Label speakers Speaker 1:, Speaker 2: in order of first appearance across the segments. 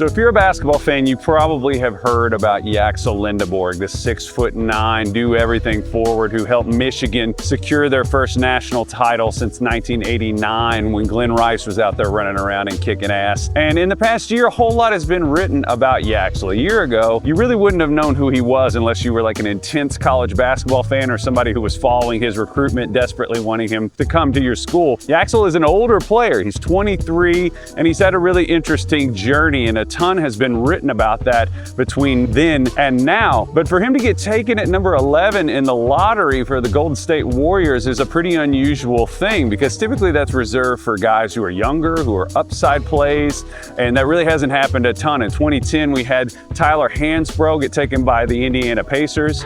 Speaker 1: So if you're a basketball fan, you probably have heard about Yaxel Lendeborg, the 6'9", do everything forward who helped Michigan secure their first national title since 1989 when Glenn Rice was out there running around and kicking ass. And in the past year, a whole lot has been written about Yaxel. A year ago, you really wouldn't have known who he was unless you were like an intense college basketball fan or somebody who was following his recruitment, desperately wanting him to come to your school. Yaxel is an older player. He's 23, and he's had a really interesting journey, and a ton has been written about that between then and now. But for him to get taken at number 11 in the lottery for the Golden State Warriors is a pretty unusual thing, because typically that's reserved for guys who are younger, who are upside plays, and that really hasn't happened a ton. In 2010, we had Tyler Hansbrough get taken by the Indiana Pacers.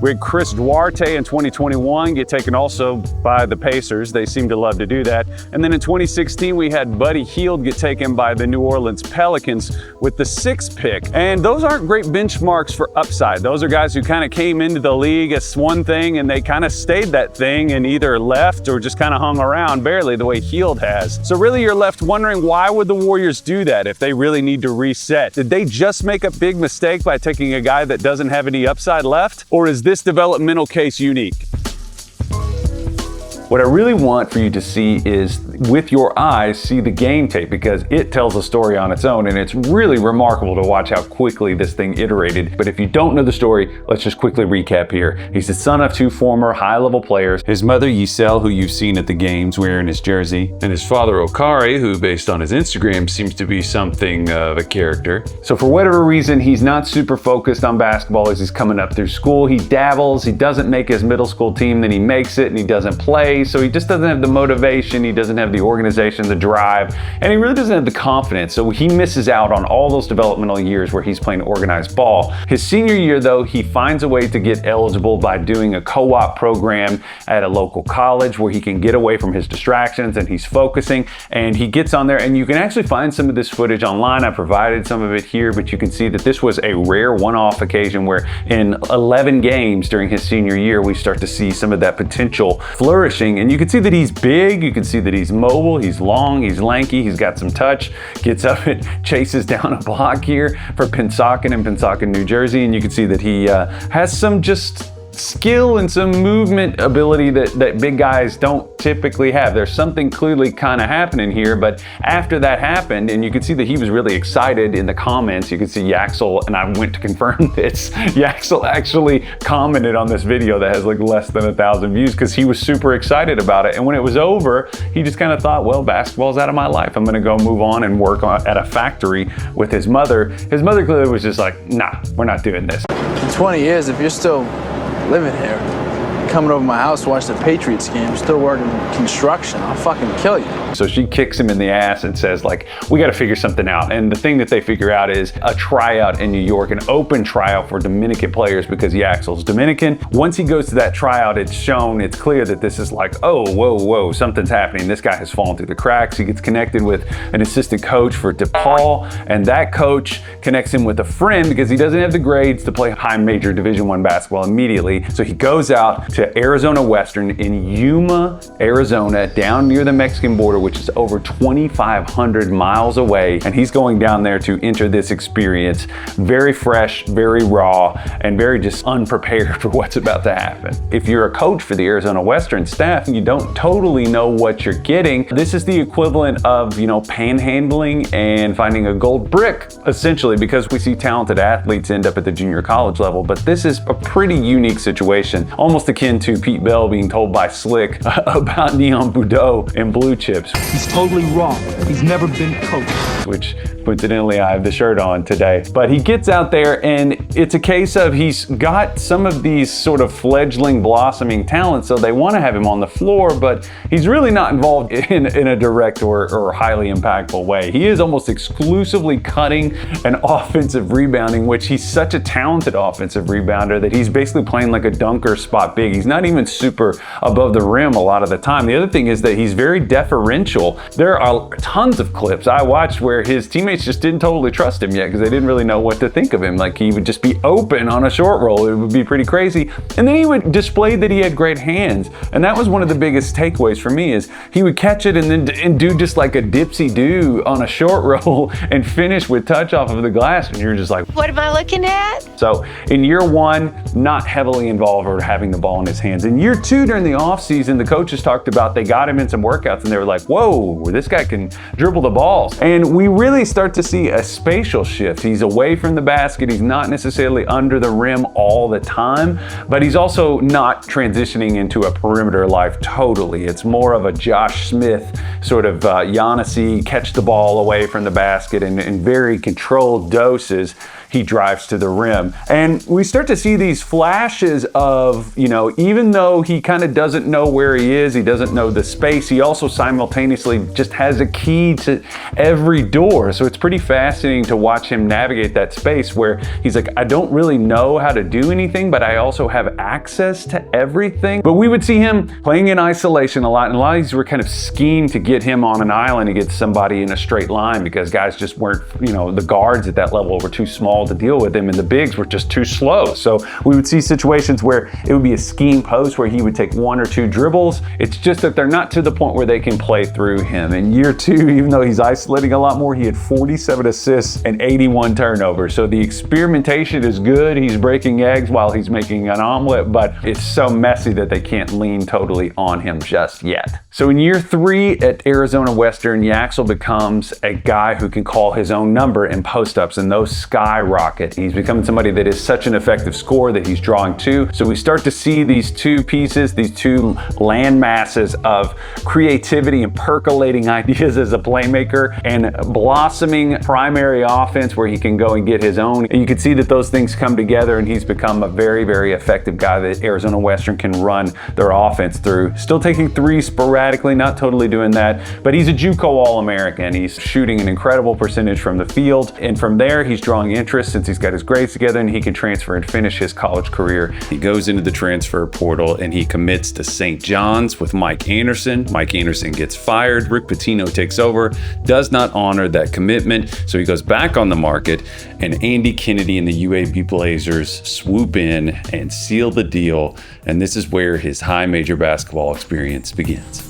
Speaker 1: We had Chris Duarte in 2021 get taken also by the Pacers. They seem to love to do that. And then in 2016, we had Buddy Hield get taken by the New Orleans Pelicans with the 6th pick. And those aren't great benchmarks for upside. Those are guys who kind of came into the league as one thing and they kind of stayed that thing and either left or just kind of hung around barely the way Hield has. So really you're left wondering, why would the Warriors do that if they really need to reset? Did they just make a big mistake by taking a guy that doesn't have any upside left? Or is this developmental case unique? What I really want for you to see is, with your eyes, see the game tape, because it tells a story on its own, and it's really remarkable to watch how quickly this thing iterated. But if you don't know the story, let's just quickly recap here. He's the son of 2 former high-level players. His mother, Yaxel, who you've seen at the games wearing his jersey, and his father, Okari, who based on his Instagram seems to be something of a character. So for whatever reason, he's not super focused on basketball as he's coming up through school. He dabbles, he doesn't make his middle school team, then he makes it and he doesn't play. So he just doesn't have the motivation, he doesn't have the organization, the drive, and he really doesn't have the confidence. So he misses out on all those developmental years where he's playing organized ball. His senior year though, he finds a way to get eligible by doing a co-op program at a local college where he can get away from his distractions and he's focusing, and he gets on there, and you can actually find some of this footage online. I provided some of it here, but you can see that this was a rare one-off occasion where in 11 games during his senior year, we start to see some of that potential flourishing. And you can see that he's big, you can see that he's mobile, he's long, he's lanky, he's got some touch, gets up and chases down a block here for Pennsauken, New Jersey, and you can see that he has some just skill and some movement ability that big guys don't typically have. There's something clearly kind of happening here, but after that happened, and you could see that he was really excited in the comments, you could see Yaxel, and I went to confirm this, Yaxel actually commented on this video that has like less than 1,000 views because he was super excited about it. And when it was over, he just kind of thought, well, basketball's out of my life. I'm gonna go move on and work at a factory with his mother. His mother clearly was just like, nah, we're not doing this.
Speaker 2: In 20 years, if you're still living here, coming over my house to watch the Patriots game, still working construction, I'll fucking kill you.
Speaker 1: So she kicks him in the ass and says, like, we got to figure something out. And the thing that they figure out is a tryout in New York, an open tryout for Dominican players, because Yaxel's Dominican. Once he goes to that tryout, it's clear that this is like, oh, whoa, something's happening. This guy has fallen through the cracks. He gets connected with an assistant coach for DePaul, and that coach connects him with a friend because he doesn't have the grades to play high major Division I basketball immediately. So he goes out to Arizona Western in Yuma, Arizona, down near the Mexican border, which is over 2,500 miles away. And he's going down there to enter this experience very fresh, very raw, and very just unprepared for what's about to happen. If you're a coach for the Arizona Western staff and you don't totally know what you're getting, this is the equivalent of, panhandling and finding a gold brick, essentially, because we see talented athletes end up at the junior college level. But this is a pretty unique situation, almost akin to Pete Bell being told by Slick about Neon Boudreaux and Blue Chips.
Speaker 3: He's totally wrong. He's never been coached.
Speaker 1: Which, coincidentally, I have the shirt on today. But he gets out there, and it's a case of he's got some of these sort of fledgling, blossoming talents, so they want to have him on the floor, but he's really not involved in a direct or highly impactful way. He is almost exclusively cutting and offensive rebounding, which he's such a talented offensive rebounder that he's basically playing like a dunker spot big. He's not even super above the rim a lot of the time. The other thing is that he's very deferential. There are tons of clips I watched where where his teammates just didn't totally trust him yet because they didn't really know what to think of him. Like, he would just be open on a short roll. It would be pretty crazy. And then he would display that he had great hands. And that was one of the biggest takeaways for me, is he would catch it and do just like a dipsy-do on a short roll and finish with touch off of the glass. And you're just like,
Speaker 4: what am I looking at?
Speaker 1: So in year one, not heavily involved or having the ball in his hands. In year two, during the offseason, the coaches talked about they got him in some workouts and they were like, whoa, this guy can dribble the ball. And we really start to see a spatial shift. He's away from the basket. He's not necessarily under the rim all the time, but he's also not transitioning into a perimeter life totally. It's more of a Josh Smith sort of Giannis-y, catch the ball away from the basket, and in very controlled doses, he drives to the rim. And we start to see these flashes of, you know, even though he kind of doesn't know where he is, he doesn't know the space, he also simultaneously just has a key to every door. So it's pretty fascinating to watch him navigate that space where he's like, I don't really know how to do anything, but I also have access to everything. But we would see him playing in isolation a lot, and a lot of these were kind of schemed to get him on an island to get somebody in a straight line because guys just weren't, you know, the guards at that level were too small to deal with him, and the bigs were just too slow. So we would see situations where it would be a scheme post where he would take one or two dribbles. It's just that they're not to the point where they can play through him. In year two, even though he's isolating a lot more, he had 47 assists and 81 turnovers. So the experimentation is good. He's breaking eggs while he's making an omelet, but it's so messy that they can't lean totally on him just yet. So in year three at Arizona Western, Yaxel becomes a guy who can call his own number in post-ups, and those skyrocket. He's becoming somebody that is such an effective scorer that he's drawing to. So we start to see these two pieces, these two land masses of creativity and percolating ideas as a playmaker and blossoming primary offense where he can go and get his own. And you can see that those things come together, and he's become a very, very effective guy that Arizona Western can run their offense through. Still taking threes sporadically, not totally doing that, but he's a JUCO All-American. He's shooting an incredible percentage from the field, and from there he's drawing interest since he's got his grades together, and he can transfer and finish his college career. He goes into the transfer portal and he commits to St. John's with Mike Anderson. Mike Anderson gets fired. Rick Pitino takes over, does not honor that commitment, so he goes back on the market, and Andy Kennedy and the UAB Blazers swoop in and seal the deal, and this is where his high major basketball experience begins.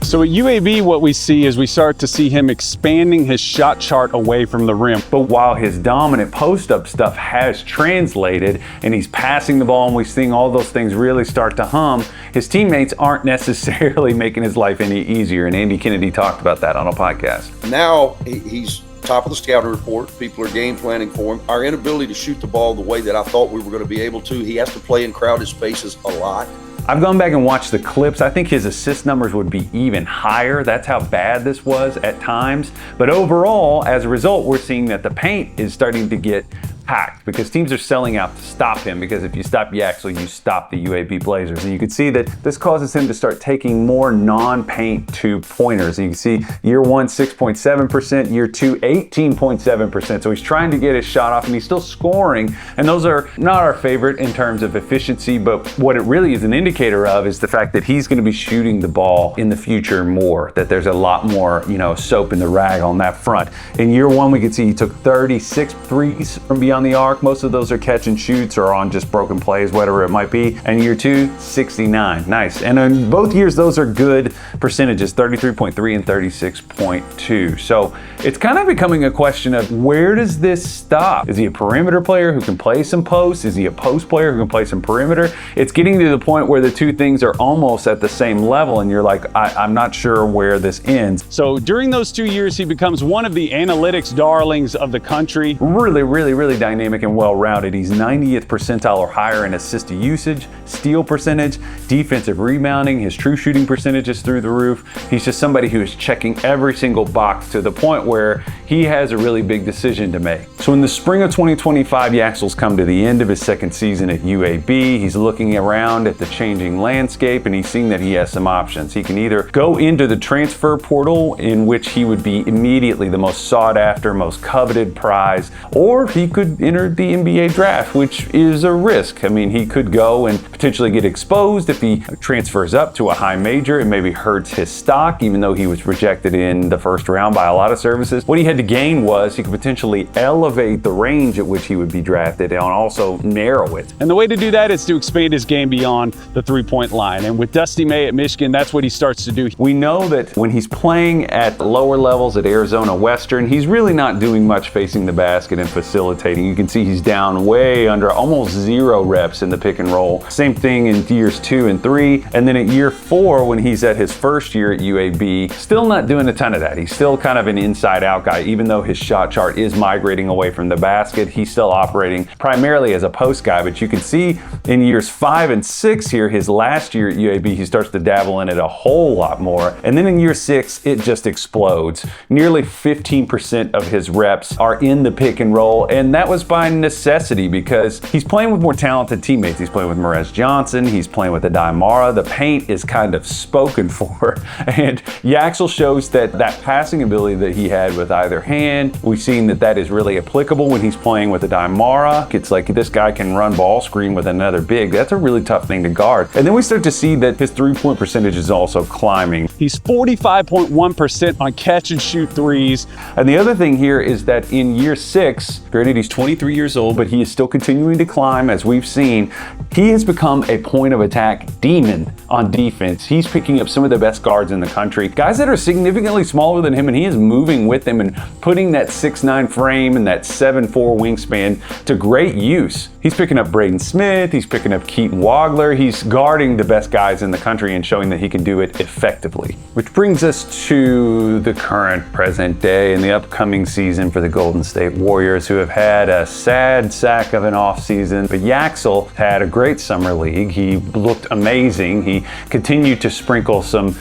Speaker 5: So at UAB, what we see is we start to see him expanding his shot chart away from the rim.
Speaker 1: But while his dominant post-up stuff has translated and he's passing the ball and we're seeing all those things really start to hum, his teammates aren't necessarily making his life any easier. And Andy Kennedy talked about that on a podcast.
Speaker 6: Now he's top of the scouting report. People are game planning for him. Our inability to shoot the ball the way that I thought we were going to be able to. He has to play in crowded spaces a lot.
Speaker 1: I've gone back and watched the clips. I think his assist numbers would be even higher. That's how bad this was at times. But overall, as a result, we're seeing that the paint is starting to get packed because teams are selling out to stop him, because if you stop Yaxel, you stop the UAB Blazers. And you can see that this causes him to start taking more non-paint two-pointers. And you can see year one, 6.7%, year two, 18.7%. So he's trying to get his shot off and he's still scoring. And those are not our favorite in terms of efficiency, but what it really is an indicator of is the fact that he's going to be shooting the ball in the future more, that there's a lot more, soap in the rag on that front. In year one, we can see he took 36 threes from beyond the arc. Most of those are catch and shoots or on just broken plays, whatever it might be. And year two, 69. Nice. And in both years, those are good percentages, 33.3 and 36.2. So it's kind of becoming a question of where does this stop? Is he a perimeter player who can play some posts? Is he a post player who can play some perimeter? It's getting to the point where the two things are almost at the same level and you're like, I'm not sure where this ends.
Speaker 5: So during those 2 years, he becomes one of the analytics darlings of the country.
Speaker 1: Really, really, really dynamic and well-rounded. He's 90th percentile or higher in assist to usage, steal percentage, defensive rebounding. His true shooting percentage is through the roof. He's just somebody who is checking every single box to the point where he has a really big decision to make. So in the spring of 2025, Yaxel's come to the end of his second season at UAB. He's looking around at the changing landscape and he's seeing that he has some options. He can either go into the transfer portal, in which he would be immediately the most sought after, most coveted prize, or he could enter the NBA draft, which is a risk. I mean, he could go and potentially get exposed if he transfers up to a high major. It maybe hurts his stock, even though he was rejected in the first round by a lot of services. What he had to gain was he could potentially elevate the range at which he would be drafted and also narrow it.
Speaker 5: And the way to do that is to expand his game beyond the three-point line. And with Dusty May at Michigan, that's what he starts to do.
Speaker 1: We know that when he's playing at lower levels at Arizona Western, he's really not doing much facing the basket and facilitating. You can see he's down way under almost 0 reps in the pick and roll. Same thing in years 2 and 3. And then at year 4, when he's at his first year at UAB, still not doing a ton of that. He's still kind of an inside-out guy. Even though his shot chart is migrating away from the basket, he's still operating primarily as a post guy. But you can see in years 5 and 6 here, his last year at UAB, he starts to dabble in it a whole lot more. And then in year 6, it just explodes. Nearly 15% of his reps are in the pick and roll, and that was by necessity because he's playing with more talented teammates. He's playing with Mraz Johnson, he's playing with Adai Mara. The paint is kind of spoken for, and Yaxel shows that passing ability that he had with either hand, we've seen that is really applicable when he's playing with Adai Mara. It's like this guy can run ball screen with another big. That's a really tough thing to guard. And then we start to see that his three-point percentage is also climbing.
Speaker 5: He's 45.1% on catch and shoot threes.
Speaker 1: And the other thing here is that in year 6, granted he's 23 years old, but he is still continuing to climb, as we've seen. He has become a point of attack demon on defense. He's picking up some of the best guards in the country, guys that are significantly smaller than him, and he is moving with them and putting that 6'9" frame and that 7'4" wingspan to great use. He's picking up Braden Smith, he's picking up Keaton Wagler, he's guarding the best guys in the country and showing that he can do it effectively. Which brings us to the current present day and the upcoming season for the Golden State Warriors, who have had a sad sack of an offseason. But Yaxel had a great summer league. He looked amazing. He continued to sprinkle some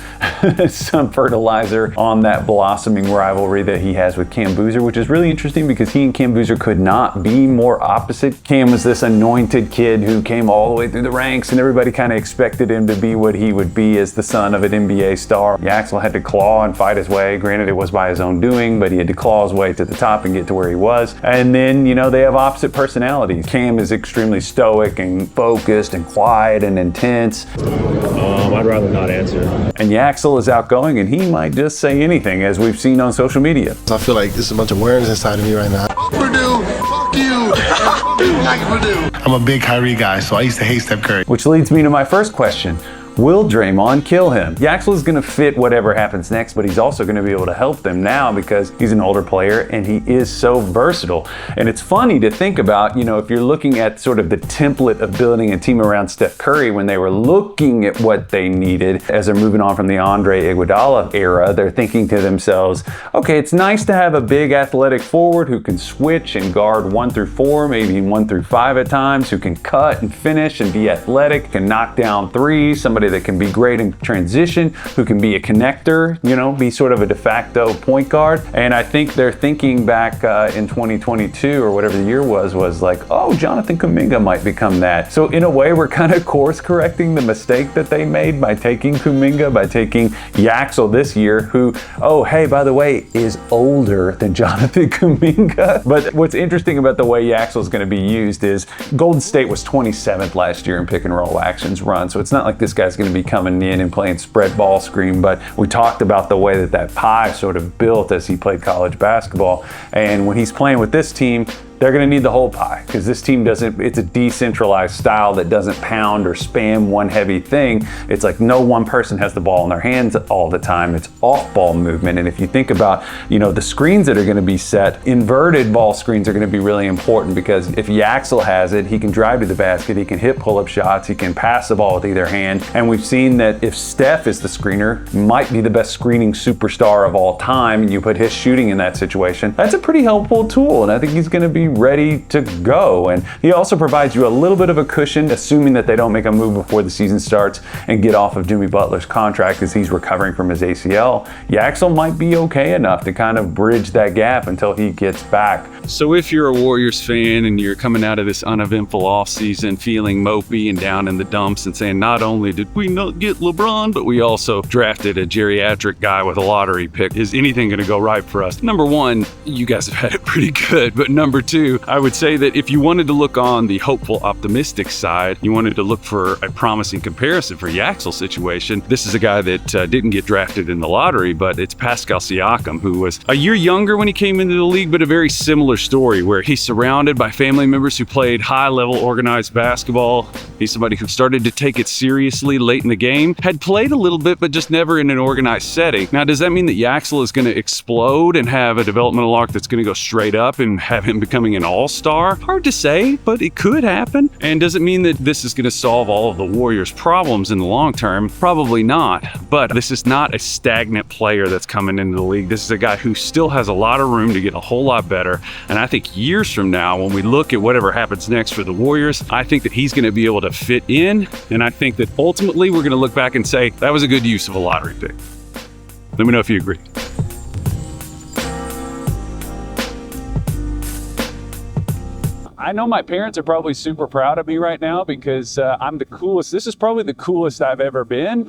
Speaker 1: fertilizer on that blossoming rivalry that he has with Cam Boozer, which is really interesting because he and Cam Boozer could not be more opposite. Cam was this anointed kid who came all the way through the ranks, and everybody kind of expected him to be what he would be as the son of an NBA star. Yaxel had to claw and fight his way. Granted, it was by his own doing, but he had to claw his way to the top and get to where he was. And then, you know, they have opposite personalities. Cam is extremely stoic and focused and quiet and intense.
Speaker 4: I'd rather not answer.
Speaker 1: And Yaxel is outgoing, and he might just say anything, as we've seen on social media.
Speaker 7: I feel like there's a bunch of worms inside of me right now. Fuck Purdue, fuck you, fuck you like Purdue. I'm a big Kyrie guy, so I used to hate Steph Curry.
Speaker 1: Which leads me to my first question. Will Draymond kill him? Yaxel is going to fit whatever happens next, but he's also going to be able to help them now because he's an older player and he is so versatile. And it's funny to think about, you know, if you're looking at sort of the template of building a team around Steph Curry, when they were looking at what they needed as they're moving on from the Andre Iguodala era, they're thinking to themselves, okay, it's nice to have a big athletic forward who can switch and guard 1 through 4, maybe 1 through 5 at times, who can cut and finish and be athletic, can knock down threes, somebody that can be great in transition, who can be a connector, you know, be sort of a de facto point guard. And I think they're thinking back in 2022 or whatever the year was like, oh, Jonathan Kuminga might become that. So in a way, we're kind of course correcting the mistake that they made by taking Kuminga, by taking Yaxel this year, who, oh, hey, by the way, is older than Jonathan Kuminga. But what's interesting about the way Yaxel is going to be used is Golden State was 27th last year in pick and roll actions run. So it's not like this guy's going to be coming in and playing spread ball screen, but we talked about the way that pie sort of built as he played college basketball. And when he's playing with this team, they're going to need the whole pie because this team doesn't, it's a decentralized style that doesn't pound or spam one heavy thing. It's like no one person has the ball in their hands all the time. It's off ball movement. And if you think about, you know, the screens that are going to be set, inverted ball screens are going to be really important because if Yaxel has it, he can drive to the basket, he can hit pull-up shots, he can pass the ball with either hand. And we've seen that if Steph is the screener, might be the best screening superstar of all time, and you put his shooting in that situation, that's a pretty helpful tool. And I think he's going to be be ready to go. And he also provides you a little bit of a cushion, assuming that they don't make a move before the season starts and get off of Jimmy Butler's contract as he's recovering from his ACL. Yaxel might be okay enough to kind of bridge that gap until he gets back.
Speaker 5: So if you're a Warriors fan and you're coming out of this uneventful offseason feeling mopey and down in the dumps and saying, not only did we not get LeBron, but we also drafted a geriatric guy with a lottery pick, is anything going to go right for us? Number one, you guys have had it pretty good. But number two, I would say that if you wanted to look on the hopeful, optimistic side, you wanted to look for a promising comparison for Yaxel's situation, this is a guy that didn't get drafted in the lottery, but it's Pascal Siakam, who was a year younger when he came into the league, but a very similar story where he's surrounded by family members who played high-level organized basketball. He's somebody who started to take it seriously late in the game, had played a little bit, but just never in an organized setting. Now, does that mean that Yaxel is going to explode and have a developmental arc that's going to go straight up and have him becoming an all-star? Hard to say, but it could happen. And does it mean that this is going to solve all of the Warriors' problems in the long term? Probably not. But this is not a stagnant player that's coming into the league. This is a guy who still has a lot of room to get a whole lot better. And I think years from now, when we look at whatever happens next for the Warriors, I think that he's going to be able to fit in. And I think that ultimately we're going to look back and say, that was a good use of a lottery pick. Let me know if you agree. I know my parents are probably super proud of me right now because I'm the coolest. This is probably the coolest I've ever been.